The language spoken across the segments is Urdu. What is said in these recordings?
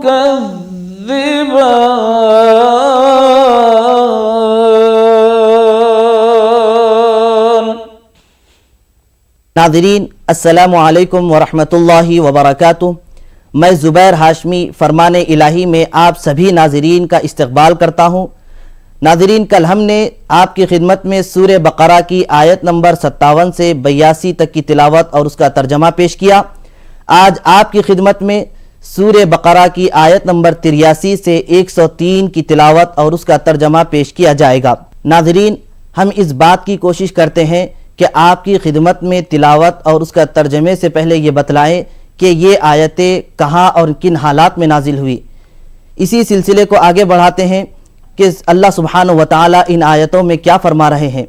تكذبان۔ ناظرین السلام علیکم ورحمۃ اللہ وبرکاتہ۔ میں زبیر ہاشمی فرمان الہی میں آپ سبھی ناظرین کا استقبال کرتا ہوں۔ ناظرین، کل ہم نے آپ کی خدمت میں سورہ بقرہ کی آیت نمبر 57 سے 82 تک کی تلاوت اور اس کا ترجمہ پیش کیا۔ آج آپ کی خدمت میں سورہ بقرہ کی آیت نمبر 83 سے 103 کی تلاوت اور اس کا ترجمہ پیش کیا جائے گا۔ ناظرین، ہم اس بات کی کوشش کرتے ہیں کہ آپ کی خدمت میں تلاوت اور اس کا ترجمے سے پہلے یہ بتلائیں کہ یہ آیتیں کہاں اور کن حالات میں نازل ہوئی۔ اسی سلسلے کو آگے بڑھاتے ہیں کہ اللہ سبحانہ وتعالی ان آیتوں میں کیا فرما رہے ہیں۔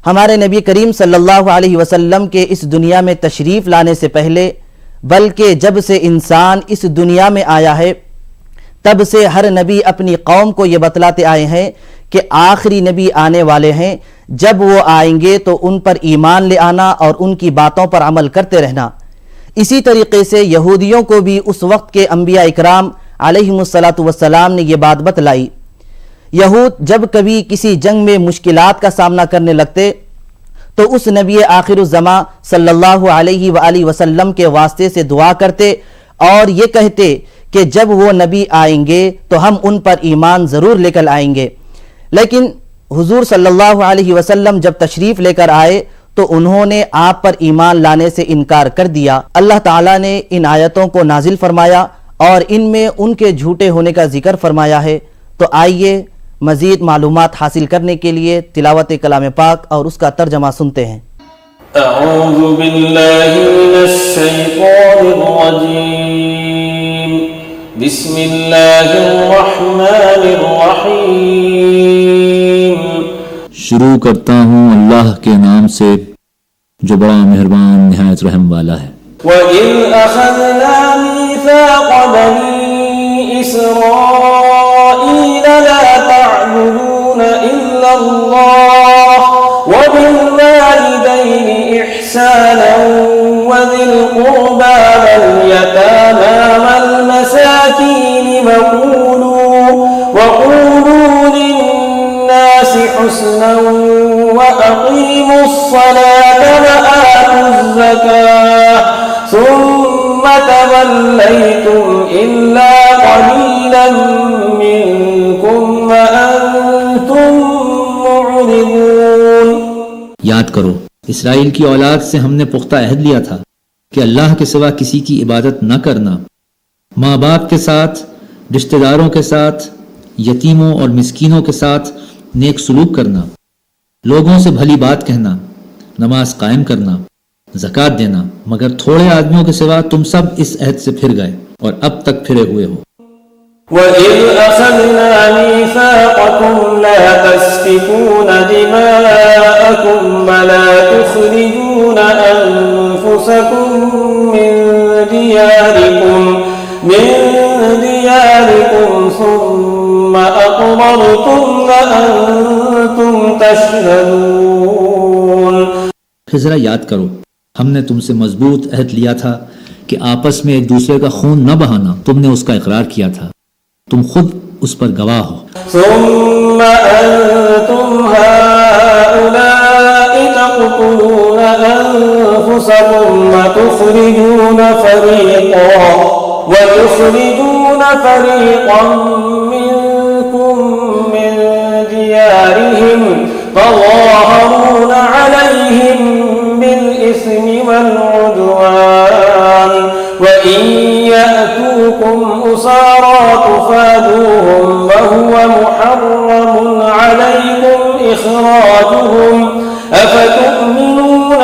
ہمارے نبی کریم صلی اللہ علیہ وسلم کے اس دنیا میں تشریف لانے سے پہلے، بلکہ جب سے انسان اس دنیا میں آیا ہے، تب سے ہر نبی اپنی قوم کو یہ بتلاتے آئے ہیں کہ آخری نبی آنے والے ہیں، جب وہ آئیں گے تو ان پر ایمان لے آنا اور ان کی باتوں پر عمل کرتے رہنا۔ اسی طریقے سے یہودیوں کو بھی اس وقت کے انبیاء اکرام علیہم السلام نے یہ بات بتلائی۔ یہود جب کبھی کسی جنگ میں مشکلات کا سامنا کرنے لگتے تو اس نبی آخر الزماں صلی اللہ علیہ وآلہ وسلم کے واسطے سے دعا کرتے اور یہ کہتے کہ جب وہ نبی آئیں گے تو ہم ان پر ایمان ضرور لے کر آئیں گے۔ لیکن حضور صلی اللہ علیہ وسلم جب تشریف لے کر آئے تو انہوں نے آپ پر ایمان لانے سے انکار کر دیا۔ اللہ تعالیٰ نے ان آیتوں کو نازل فرمایا اور ان میں ان کے جھوٹے ہونے کا ذکر فرمایا ہے۔ تو آئیے مزید معلومات حاصل کرنے کے لیے تلاوت کلام پاک اور اس کا ترجمہ سنتے ہیں۔ اعوذ باللہ من الشیطان الرجیم، بسم اللہ الرحمن الرحیم۔ شروع کرتا ہوں اللہ کے نام سے جو بڑا مہربان نہایت رحم والا ہے۔ وَإِذْ أَخَذْنَا مِيثَاقَ بَنِي إِسْرَائِيلَ لَا تَعْبُدُونَ إِلَّا اللَّهَ وَبِالْوَالِدَيْنِ إِحْسَانًا وَذِي الْقُرْبَى وَالْيَتَامَى وَالْمَسَاكِينِ وَقُولُوا لِلنَّاسِ حُسْنًا وَأَقِيمُوا الصَّلَاةَ وَآتُوا الزَّكَاةَ ثُمَّ تَوَلَّيْتُمْ إِلَّا قَلِيلًا مِّنكُمْ وَأَنتُم مُّعْرِضُونَ۔ یاد کرو، اسرائیل کی اولاد سے ہم نے پختہ عہد لیا تھا کہ اللہ کے سوا کسی کی عبادت نہ کرنا، ماں باپ کے ساتھ، رشتہ داروں کے ساتھ، یتیموں اور مسکینوں کے ساتھ نیک سلوک کرنا، لوگوں سے بھلی بات کہنا، نماز قائم کرنا، زکوٰۃ دینا، مگر تھوڑے آدمیوں کے سوا تم سب اس عہد سے پھر گئے اور اب تک پھرے ہوئے ہو۔ وَإِذْ أَخَذْنَا مِيثَاقَكُمْ لَا تَسْفِكُونَ دِمَاءَكُمْ وَلَا تُخْرِجُونَ أَنفُسَكُمْ مِنْ دِيَارِكُمْ ثُمَّ أَقْرَرْتُمْ وَأَنْتُمْ تَشْهَدُونَ۔ پھر ذرا یاد کرو، ہم نے تم سے مضبوط عہد لیا تھا کہ آپس میں ایک دوسرے کا خون نہ بہانا، تم نے اس کا اقرار کیا تھا، تم خود اس پر گواہ ہو۔ ثم أنتم هؤلاء تقتلون أنفسكم وتخرجون فريقا منكم من ديارهم تظاهرون عليهم بالإثم والعدوان وإن يأتوكم أسارى تفادوهم وهو محرم عليكم إخراجهم أفتؤمنون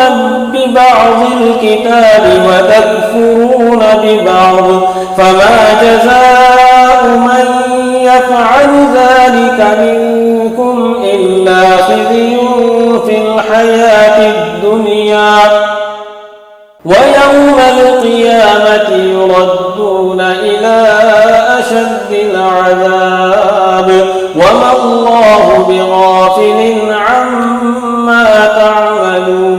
ببعض الكتاب وتكفرون ببعض فما جزاء من يفعل ذلك منكم إلا خزي في الحياة الدنيا ويوم القيامة يردون إلى أشد العذاب وما الله بغافل عما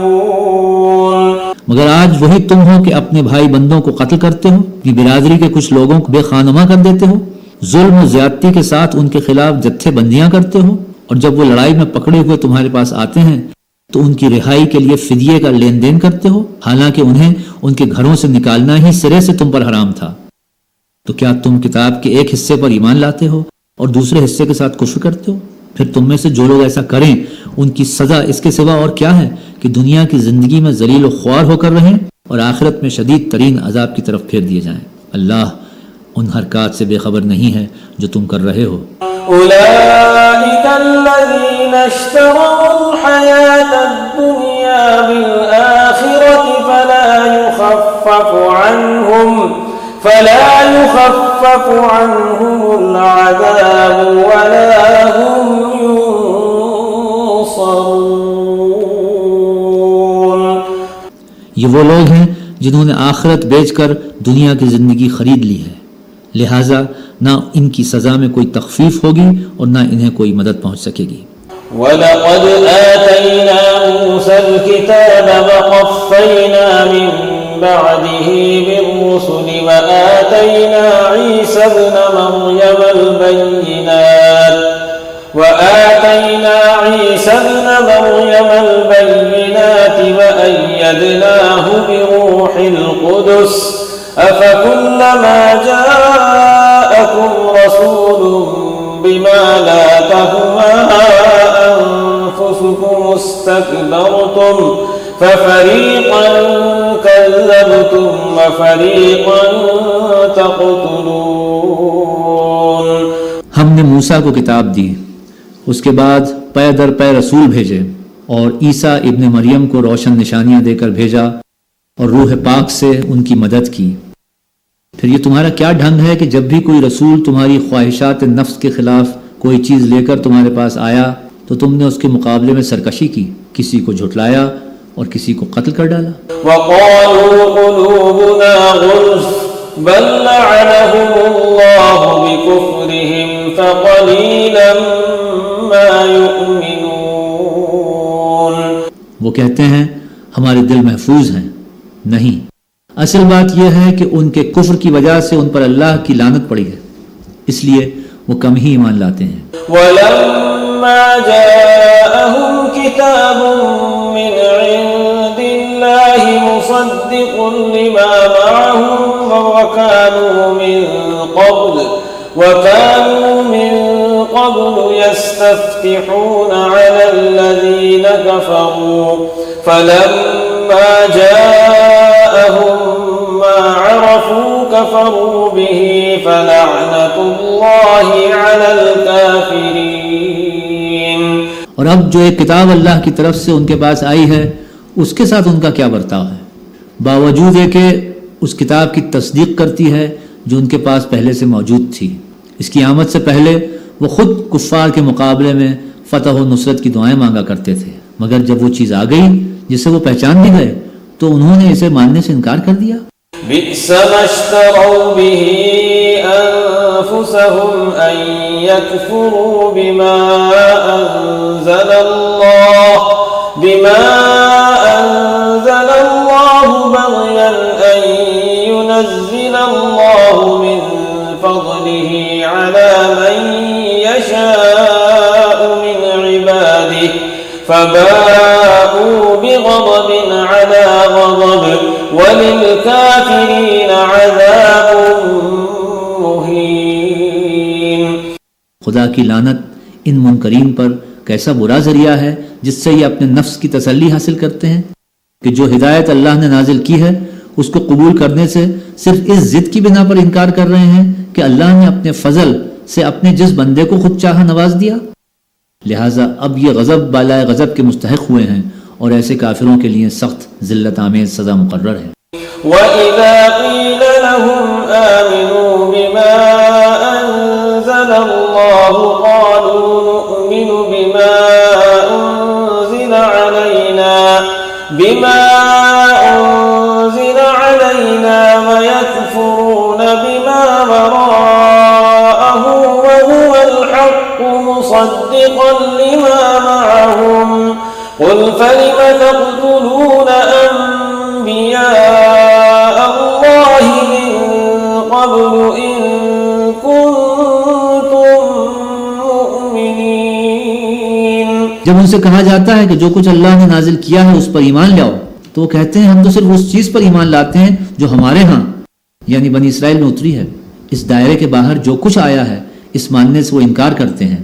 تعملون۔ مگر آج وہی تم ہو کہ اپنے بھائی بندوں کو قتل کرتے ہو، اپنی برادری کے کچھ لوگوں کو بے خانما کر دیتے ہو، ظلم و زیادتی کے ساتھ ان کے خلاف جتھے بندیاں کرتے ہو، اور جب وہ لڑائی میں پکڑے ہوئے تمہارے پاس آتے ہیں تو ان کی رہائی کے لیے فدیے کا لین دین کرتے ہو، حالانکہ انہیں ان کے گھروں سے نکالنا ہی سرے سے تم پر حرام تھا۔ تو کیا تم کتاب کے ایک حصے پر ایمان لاتے ہو اور دوسرے حصے کے ساتھ کفر کرتے ہو؟ پھر تم میں سے جو لوگ ایسا کریں ان کی سزا اس کے سوا اور کیا ہے کہ دنیا کی زندگی میں ذلیل و خوار ہو کر رہیں اور آخرت میں شدید ترین عذاب کی طرف پھیر دیے جائیں۔ اللہ ان حرکات سے بے خبر نہیں ہے جو تم کر رہے ہو۔ أولئك الذين اشتروا الحياة الدنيا بالآخرة فلا يخفف عنهم العذاب ولا هم ينصرون۔ یہ وہ لوگ ہیں جنہوں نے آخرت بیچ کر دنیا کی زندگی خرید لی ہے، لہٰذا نہ ان کی سزا میں کوئی تخفیف ہوگی اور نہ انہیں کوئی مدد پہنچ سکے گی۔ وَلَقَدْ آتَيْنَا مُوسَى الْكِتَابَ وَقَفَّيْنَا مِن بَعْدِهِ بِالرُّسُلِ وَآتَيْنَا عِيسَى ابْنَ مَرْيَمَ الْبَيِّنَاتِ وَأَيَّدْنَاهُ بِرُوحِ الْقُدُسِ أَفَكُلَّمَا جَاءَكُمْ رَسُولٌ بِمَا لَا تَهْوَىٰ أَنفُسُكُمُ اسْتَكْبَرْتُمْ فَفَرِيقًا كَذَّبْتُمْ وَفَرِيقًا تَقْتُلُونَ۔ ہم نے موسیٰ کو کتاب دی، اس کے بعد پے در پے رسول بھیجے اور عیسیٰ ابن مریم کو روشن نشانیاں دے کر بھیجا اور روح پاک سے ان کی مدد کی۔ پھر یہ تمہارا کیا ڈھنگ ہے کہ جب بھی کوئی رسول تمہاری خواہشات نفس کے خلاف کوئی چیز لے کر تمہارے پاس آیا تو تم نے اس کے مقابلے میں سرکشی کی، کسی کو جھٹلایا اور کسی کو قتل کر ڈالا۔ وَقَالُوا قُلُوبُنَا غُلْفٌ بَل لَّعَنَهُمُ اللَّهُ بِكُفْرِهِمْ فَقَلِيلًا مَّا يُؤْمِنُونَ۔ وہ کہتے ہیں ہمارے دل محفوظ ہیں، نہیں، اصل بات یہ ہے کہ ان کے کفر کی وجہ سے ان پر اللہ کی لعنت پڑی ہے، اس لیے وہ کم ہی ایمان لاتے ہیں۔ وَلَمَّا جَاءَهُمْ كِتَابٌ مِّنْ عِندِ اللَّهِ مُصَدِّقٌ لِّمَا مَعَهُمْ وَكَانُوا مِن قَبْلُ يَسْتَفْتِحُونَ عَلَى الَّذِينَ كَفَرُوا فَلَمَّا جَاءَهُم مَّا عَرَفُوا كَفَرُوا بِهِ فَلَعْنَةُ اللَّهِ عَلَى الْكَافِرِينَ۔ اور اب جو ایک کتاب اللہ کی طرف سے ان کے پاس آئی ہے اس کے ساتھ ان کا کیا برتاؤ ہے، باوجود ہے کہ اس کتاب کی تصدیق کرتی ہے جو ان کے پاس پہلے سے موجود تھی۔ اس کی آمد سے پہلے وہ خود کفار کے مقابلے میں فتح و نصرت کی دعائیں مانگا کرتے تھے، مگر جب وہ چیز آ گئی جسے وہ پہچان بھی گئے تو انہوں نے اسے ماننے سے انکار کر دیا۔ بئس ما اشتروا به أنفسهم أن يكفروا بما أنزل الله بغيا أن ينزل الله من فضله على من يشاء من عباده فباءوا بغضب على غضب وللكافرين عذاب مهين۔ خدا کی لعنت ان منکرین پر کیسا برا ذریعہ ہے جس سے یہ اپنے نفس کی تسلی حاصل کرتے ہیں کہ جو ہدایت اللہ نے نازل کی ہے اس کو قبول کرنے سے صرف اس ضد کی بنا پر انکار کر رہے ہیں کہ اللہ نے اپنے فضل سے اپنے جس بندے کو خود چاہا نواز دیا، لہٰذا اب یہ غضب بالائے غضب کے مستحق ہوئے ہیں اور ایسے کافروں کے لیے سخت ذلت آمیز سزا مقرر ہے۔ وَإِذَا قِيلَ لَهُمْ آمِنُوا بِمَا أَنزَلَ اللَّهُ قَالُوا نُؤْمِنُ بِمَا أُنزِلَ عَلَيْنَا وَيَكْفُرُونَ بِمَا وَرَاءَهُ وَهُوَ الْحَقُّ مُصَدِّقًا لِمَا مَعَهُمْ قُلْ فَلِمَ تَقْتُلُونَ أَنبِيَاءَ جب ان سے کہا جاتا ہے کہ جو کچھ اللہ نے نازل کیا ہے اس پر ایمان لاؤ، تو وہ کہتے ہیں ہم تو صرف اس چیز پر ایمان لاتے ہیں جو ہمارے ہاں یعنی بنی اسرائیل میں اتری ہے۔ اس دائرے کے باہر جو کچھ آیا ہے اس ماننے سے وہ انکار کرتے ہیں،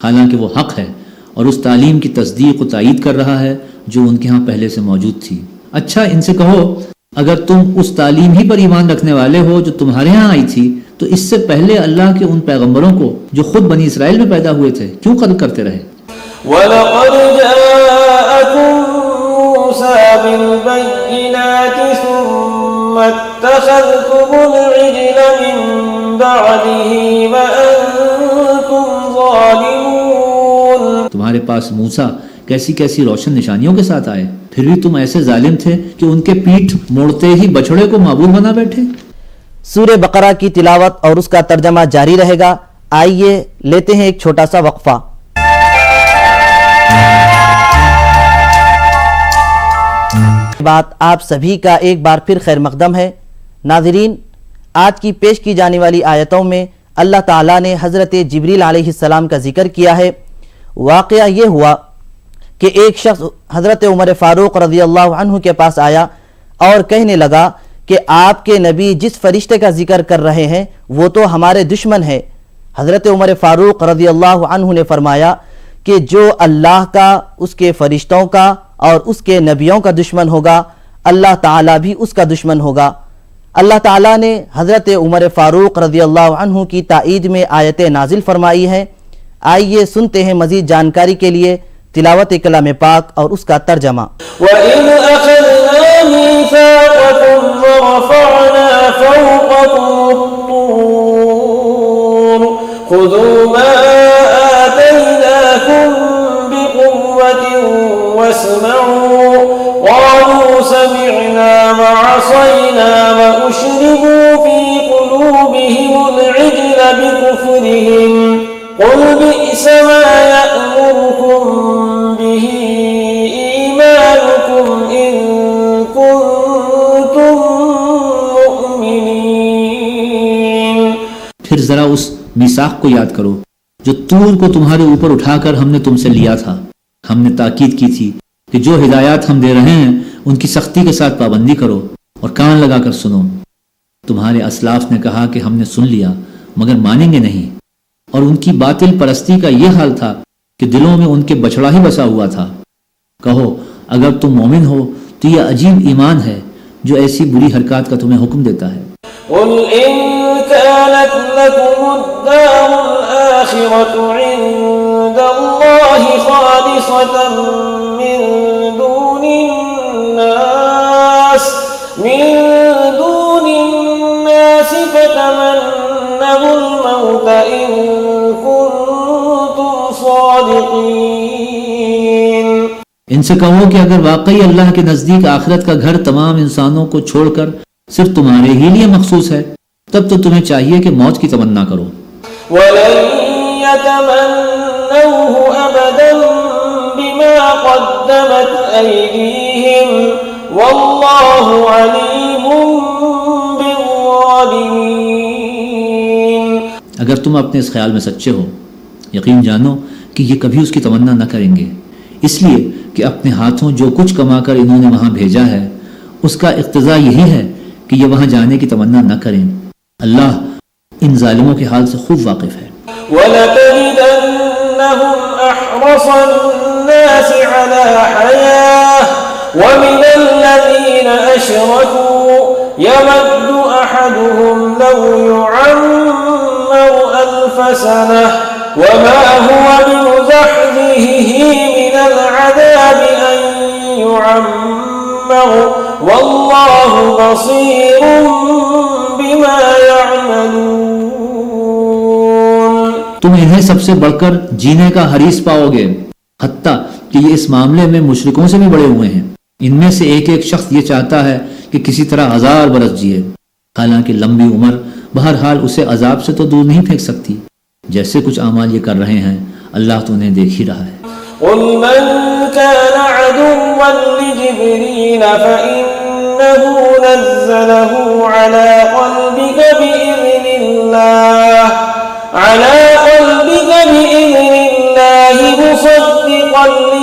حالانکہ وہ حق ہے اور اس تعلیم کی تصدیق و تائید کر رہا ہے جو ان کے ہاں پہلے سے موجود تھی۔ اچھا ان سے کہو اگر تم اس تعلیم ہی پر ایمان رکھنے والے ہو جو تمہارے ہاں آئی تھی تو اس سے پہلے اللہ کے ان پیغمبروں کو جو خود بنی اسرائیل میں پیدا ہوئے تھے کیوں قتل کرتے رہے؟ وَلَقَدْ جَاءَكُم مُوسَىٰ بِالْبَيِّنَاتِ ثُمَّ اتَّخَذْتُمُ الْعِجْلَ مِن بَعْدِهِ وَأَنتُمْ ظَالِمُونَ۔ تمہارے پاس موسیٰ کیسی کیسی روشن نشانیوں کے ساتھ آئے، پھر بھی تم ایسے ظالم تھے کہ ان کے پیٹھ موڑتے ہی بچڑے کو معبود بنا بیٹھے۔ سورہ بقرہ کی تلاوت اور اس کا ترجمہ جاری رہے گا۔ آئیے لیتے ہیں ایک چھوٹا سا وقفہ۔ بات آپ سبھی کا ایک بار پھر خیر مقدم ہے۔ ناظرین، آج کی پیش کی جانے والی آیتوں میں اللہ تعالیٰ نے حضرت جبریل علیہ السلام کا ذکر کیا ہے۔ واقعہ یہ ہوا کہ ایک شخص حضرت عمر فاروق رضی اللہ عنہ کے پاس آیا اور کہنے لگا کہ آپ کے نبی جس فرشتے کا ذکر کر رہے ہیں وہ تو ہمارے دشمن ہے۔ حضرت عمر فاروق رضی اللہ عنہ نے فرمایا کہ جو اللہ کا، اس کے فرشتوں کا اور اس کے نبیوں کا دشمن ہوگا، اللہ تعالیٰ بھی اس کا دشمن ہوگا۔ اللہ تعالیٰ نے حضرت عمر فاروق رضی اللہ عنہ کی تائید میں آیت نازل فرمائی ہے۔ آئیے سنتے ہیں مزید جانکاری کے لیے تلاوت کلام پاک اور اس کا ترجمہ۔ وَإِذْ أَخَذْنَا مِيثَاقَكُمْ وَرَفَعْنَا فَوْقَكُمُ الطُّورَ خُذُوا مَا آتَيْنَاكُمْ بِقُوَّةٍ وَاسْمَعُوا قَالُوا سَمِعْنَا وَعَصَيْنَا وَأُشْرِبُوا فِي قُلُوبِهِمُ الْعِجْلَ بِكُفْرِهِمْ قُلْ بِئْسَ مَا يَأْمُرُكُمْ بِهِ إِيمَانُكُمْ إِن كُنتُم مُّؤْمِنِينَ۔ پھر ذرا اس میثاق کو یاد کرو جو طور کو تمہارے اوپر اٹھا کر ہم نے تم سے لیا تھا۔ ہم نے تاکید کی تھی کہ جو ہدایات ہم دے رہے ہیں ان کی سختی کے ساتھ پابندی کرو اور کان لگا کر سنو۔ تمہارے اسلاف نے کہا کہ ہم نے سن لیا مگر مانیں گے نہیں، اور ان کی باطل پرستی کا یہ حال تھا کہ دلوں میں ان کے بچڑا ہی بسا ہوا تھا۔ کہو اگر تم مومن ہو تو یہ عجیب ایمان ہے جو ایسی بری حرکات کا تمہیں حکم دیتا ہے۔ قُلْ إِن كَانَتْ لَكُمُ الدَّارُ الْآخِرَةُ عِندَ اللَّهِ خَالِصَةً مِّن دُونِ النَّاسِ فَتَمَنَّوُا الْمَوْتَ إِن كُنتُمْ صَادِقِينَ۔ ان سے کہو کہ اگر واقعی اللہ کے نزدیک آخرت کا گھر تمام انسانوں کو چھوڑ کر صرف تمہارے ہی لیے مخصوص ہے تب تو تمہیں چاہیے کہ موت کی تمنا کرو۔ وَلَن يَتَمَنَّوْهُ أَبَدًا بِمَا قَدَّمَتْ أَيْدِيهِمْ وَاللَّهُ عَلِيمٌ بِالظَّالِمِينَ۔ اگر تم اپنے اس خیال میں سچے ہو یقین جانو کہ یہ کبھی اس کی تمنا نہ کریں گے، اس لیے کہ اپنے ہاتھوں جو کچھ کما کر انہوں نے وہاں بھیجا ہے اس کا اقتضا یہی ہے کہ یہ وہاں جانے کی تمنا نہ کریں۔ اللہ ان ظالموں کے حال سے خوب واقف ہے۔ وَلَتَجِدَنَّهُمْ أَحْرَصَ النَّاسِ عَلَى حَيَاةٍ وَمِنَ الَّذِينَ أَشْرَكُوا يَوَدُّ أَحَدُهُمْ لَوْ يُعَمَّرُ أَلْفَ سَنَةٍ وَمَا هُوَ بِمُزَحْزِحِهِ مِنَ الْعَذَابِ أَن يُعَمَّرَ وَاللَّهُ بَصِيرٌ بِمَا يَعْمَلُونَ۔ تم انہیں سب سے بڑھ کر جینے کا حریص پاؤ گے، حتیٰ کہ یہ اس معاملے میں مشرکوں سے بھی بڑے ہوئے ہیں۔ ان میں سے ایک ایک شخص یہ چاہتا ہے کہ کسی طرح 1000 برس جیے، حالانکہ لمبی عمر بہرحال اسے عذاب سے تو دور نہیں پھینک سکتی۔ جیسے کچھ اعمال یہ کر رہے ہیں اللہ تو انہیں دیکھ ہی رہا ہے۔ قُلْ مَنْ كَانَ عَدُوًّا لِجِبْرِيلَ فَإِنَّهُ نَزَّلَهُ عَلَى قَلْبِكَ بِإِذْنِ اللَّهِ مُصَدِّقًا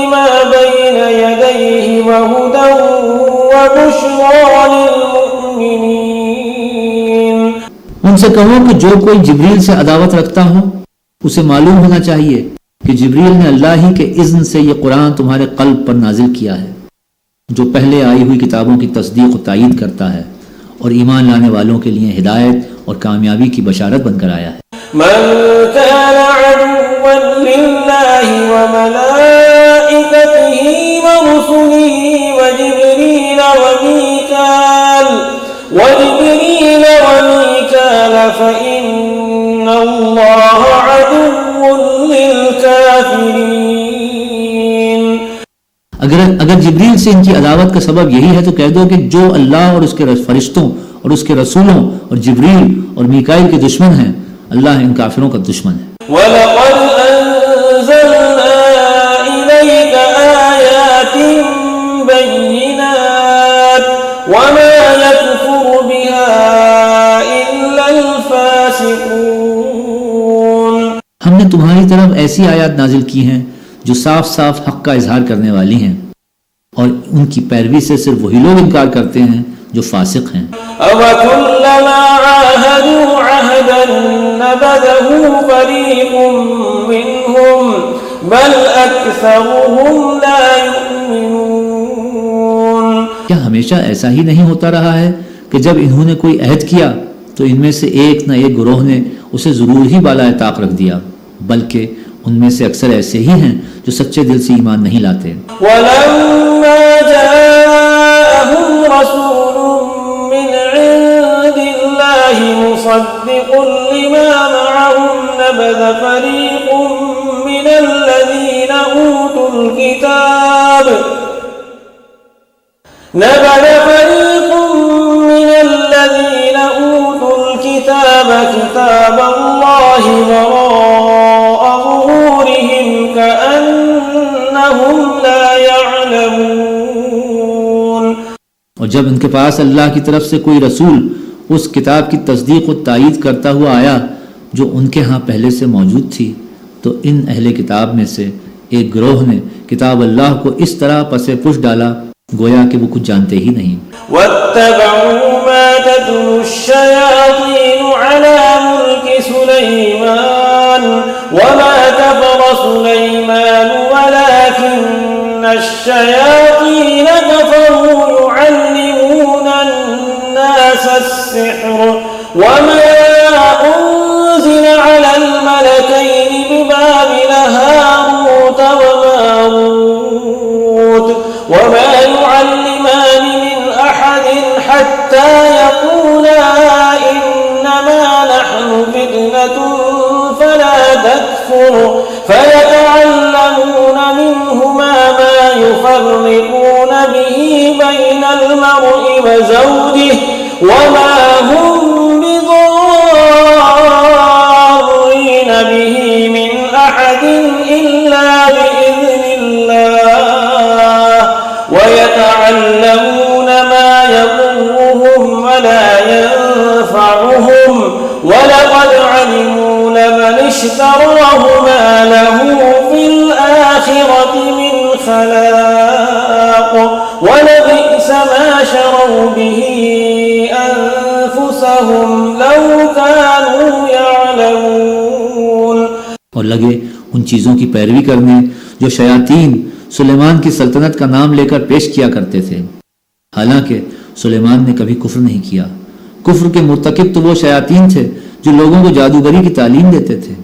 يديه وهدى وبشرى للمؤمنين. ان سے کہو کہ جو کوئی جبریل سے عداوت رکھتا ہو اسے معلوم ہونا چاہیے کہ جبریل نے اللہ ہی کے اذن سے یہ قرآن تمہارے قلب پر نازل کیا ہے، جو پہلے آئی ہوئی کتابوں کی تصدیق و تائید کرتا ہے اور ایمان لانے والوں کے لیے ہدایت اور کامیابی کی بشارت بن کر آیا ہے. من كان عدوا لله وملائكته ورسله وجبريل وميكال فإن الله عدو للكافرين. اگر جبریل سے ان کی عداوت کا سبب یہی ہے تو کہہ دو کہ جو اللہ اور اس کے فرشتوں اور اس کے رسولوں اور جبریل اور میکائیل کے دشمن ہیں، اللہ ان کافروں کا دشمن ہے. وَلَقَدْ أَنزَلْنَا إِلَيْكَ آيَاتٍ بَيِّنَاتٍ وَمَا يَكْفُرُ بِهَا إِلَّا الْفَاسِقُونَ. ہم نے تمہاری طرف ایسی آیات نازل کی ہیں جو صاف صاف حق کا اظہار کرنے والی ہیں، اور ان کی پیروی سے صرف وہی لوگ انکار کرتے ہیں جو فاسق ہیں. أَوَكُلَّمَا عَاهَدُوا عَهْدًا نَبَذَهُ فَرِيقٌ مِّنْهُمْ بَلْ أَكْثَرُهُمْ لَا يُؤْمِنُونَ. کیا ہمیشہ ایسا ہی نہیں ہوتا رہا ہے کہ جب انہوں نے کوئی عہد کیا تو ان میں سے ایک نہ ایک گروہ نے اسے ضرور ہی بالائے طاق رکھ دیا، بلکہ ان میں سے اکثر ایسے ہی ہیں جو سچے دل سے ایمان نہیں لاتے. وَلَمَّا جَاءَهُمْ رَسُولٌ مِّنْ عِندِ اللَّهِ مُصَدِّقٌ لِّمَا مَعَهُمْ نَبَذَ فَرِيقٌ مِّنَ الَّذِينَ أُوتُوا الْكِتَابَ كِتَابَ اللَّهِ وَرَاءَ ظُهُورِهِمْ كَأَنَّهُمْ لَا يَعْلَمُونَ. اور جب ان کے پاس اللہ کی طرف سے کوئی رسول اس کتاب کی تصدیق و تائید کرتا ہوا آیا جو ان کے ہاں پہلے سے موجود تھی، تو ان اہل کتاب میں سے ایک گروہ نے کتاب اللہ کو اس طرح پس پش ڈالا گویا کہ وہ کچھ جانتے ہی نہیں. وَاتَّبَعُوا مَا تَتْلُو الشَّيَاطِينُ عَلَى مُلْكِ سُلَيْمَانَ وَمَا كَفَرَ سُلَيْمَانُ وَلَكِنَّ الشَّيَاطِينَ كَفَرُوا يُعَلِّمُونَ النَّاسَ السِّحْرَ وَمَا أُنزِلَ عَلَى الْمَلَكَيْنِ بِبَابِلَ هَارُوتَ وَمَارُوتَ وَمَا يُعَلِّمَانِ مِنْ أَحَدٍ حَتَّى يَقُولَا إِنَّمَا نَحْنُ فِتْنَةٌ فَلَا تَكْفُرْ فَيَتَعَلَّمُونَ مِنْهُمَا مَا يُفَرِّقُونَ بِهِ بَيْنَ الْمَرْءِ وَزَوْجِهِ وَمَا هُمْ بِضَارِّينَ بِهِ مِنْ أَحَدٍ إِلَّا بِإِذْنِ اللَّهِ وَيَتَعَلَّمُونَ مَا يَضُرُّهُمْ وَلَا يَنفَعُهُمْ وَلَقَدْ عَلِمُوا لَمَنِ اشْتَرَاهُ مَا لَهُ فِي الْآخِرَةِ مِنْ خَلَاقٍ وَلَبِئْسَ مَا شَرَوْا بِهِ أَنفُسَهُمْ لَوْ كَانُوا يَعْلَمُونَ. اور لگے ان چیزوں کی پیروی کرنے جو شیاطین سلیمان کی سلطنت کا نام لے کر پیش کیا کرتے تھے، حالانکہ سلیمان نے کبھی کفر نہیں کیا. کفر کے مرتکب تو وہ شیاطین تھے جو لوگوں کو جادوگری کی تعلیم دیتے تھے.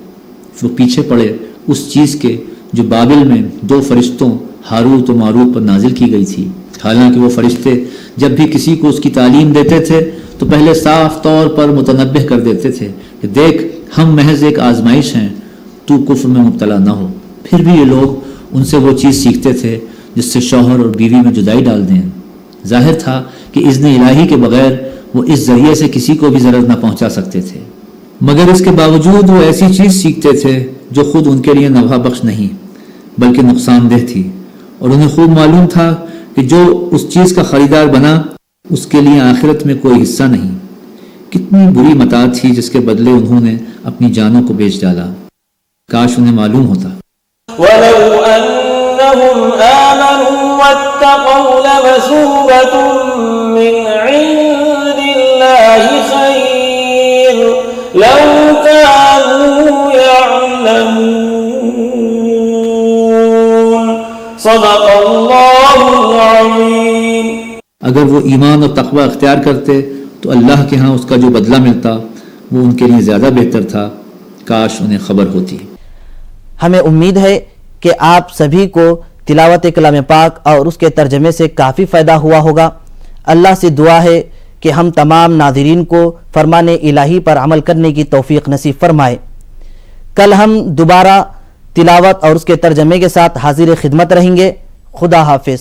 وہ پیچھے پڑے اس چیز کے جو بابل میں دو فرشتوں ہاروت و ماروت پر نازل کی گئی تھی، حالانکہ وہ فرشتے جب بھی کسی کو اس کی تعلیم دیتے تھے تو پہلے صاف طور پر متنبہ کر دیتے تھے کہ دیکھ ہم محض ایک آزمائش ہیں، تو کفر میں مبتلا نہ ہو. پھر بھی یہ لوگ ان سے وہ چیز سیکھتے تھے جس سے شوہر اور بیوی میں جدائی ڈال دیں. ظاہر تھا کہ اذن الہی کے بغیر وہ اس ذریعے سے کسی کو بھی ضرر نہ پہنچا سکتے تھے، مگر اس کے باوجود وہ ایسی چیز سیکھتے تھے جو خود ان کے لیے نفع بخش نہیں بلکہ نقصان دہ تھی، اور انہیں خوب معلوم تھا کہ جو اس چیز کا خریدار بنا اس کے لیے آخرت میں کوئی حصہ نہیں. کتنی بری متاع تھی جس کے بدلے انہوں نے اپنی جانوں کو بیچ ڈالا. کاش انہیں معلوم ہوتا. وَلَوْ أَنَّ أنهم آمنوا واتقوا لمثوبة من عند الله خير لو كانوا يعلمون صدق الله العظيم. اگر وہ ایمان اور تقوی اختیار کرتے تو اللہ کے ہاں اس کا جو بدلہ ملتا وہ ان کے لیے زیادہ بہتر تھا، کاش انہیں خبر ہوتی. ہمیں امید ہے کہ آپ سبھی کو تلاوت کلام پاک اور اس کے ترجمے سے کافی فائدہ ہوا ہوگا. اللہ سے دعا ہے کہ ہم تمام ناظرین کو فرمان الہی پر عمل کرنے کی توفیق نصیب فرمائے. کل ہم دوبارہ تلاوت اور اس کے ترجمے کے ساتھ حاضر خدمت رہیں گے. خدا حافظ.